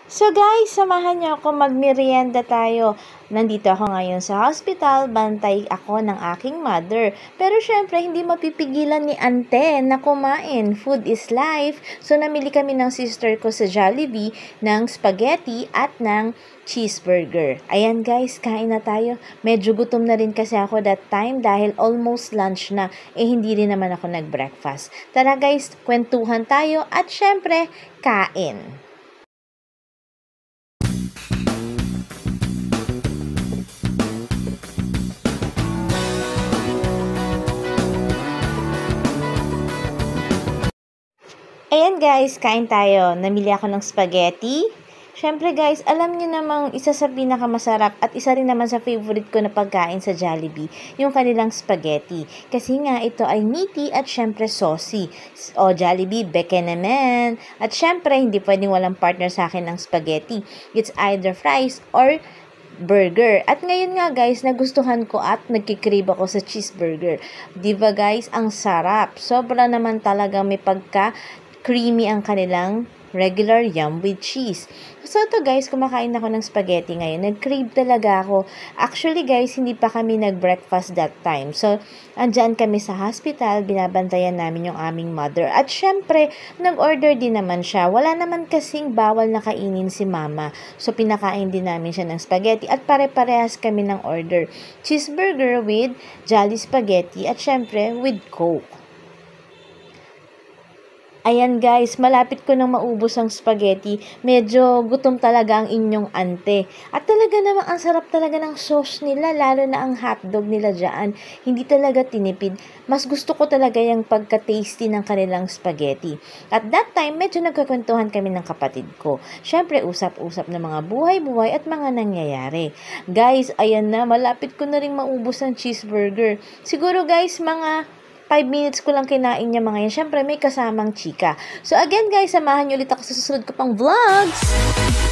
So guys, samahan niyo ako magmerienda tayo. Nandito ako ngayon sa hospital, bantay ako ng aking mother. Pero syempre, hindi mapipigilan ni ante na kumain. Food is life. So namili kami ng sister ko sa Jollibee ng spaghetti at ng cheeseburger. Ayan guys, kain na tayo. Medyo gutom na rin kasi ako that time dahil almost lunch na. Hindi rin naman ako nag-breakfast. Tara guys, kwentuhan tayo at syempre, kain. Ayan guys, kain tayo. Namili ako ng spaghetti. Siyempre guys, alam niyo namang isa sa pinakamasarap at isa rin naman sa favorite ko na pagkain sa Jollibee, yung kanilang spaghetti. Kasi nga ito ay meaty at siyempre saucy. O Jollibee, beke naman. At siyempre, hindi pwedeng walang partner sa akin ng spaghetti. It's either fries or burger. At ngayon nga guys, nagustuhan ko at nagkikrave ako sa cheeseburger. Diba guys, ang sarap. Sobra naman talaga may pagka creamy ang kanilang regular yum with cheese. So ito guys, kumakain ako ng spaghetti ngayon. Nag-crave talaga ako. Actually guys, hindi pa kami nag-breakfast that time. So, andyan kami sa hospital, binabantayan namin yung aming mother. At syempre, nag-order din naman siya. Wala naman kasing bawal na kainin si mama. So, pinakain din namin siya ng spaghetti at pare-parehas kami ng order. Cheeseburger with Jolly Spaghetti at syempre with Coke. Ayan guys, malapit ko nang maubos ang spaghetti. Medyo gutom talaga ang inyong ante. At talaga namang ang sarap talaga ng sauce nila, lalo na ang hotdog nila dyan. Hindi talaga tinipid. Mas gusto ko talaga yung pagka-tasty ng kanilang spaghetti. At that time, medyo nagkakwentuhan kami ng kapatid ko. Siyempre, usap-usap na mga buhay-buhay at mga nangyayari. Guys, ayan na, malapit ko na ring maubos ang cheeseburger. Siguro guys, mga 5 minutes ko lang kinain niya mga yan. Siyempre, may kasamang chika. So, again guys, samahan niyo ulit ako sa susunod ko pang vlogs!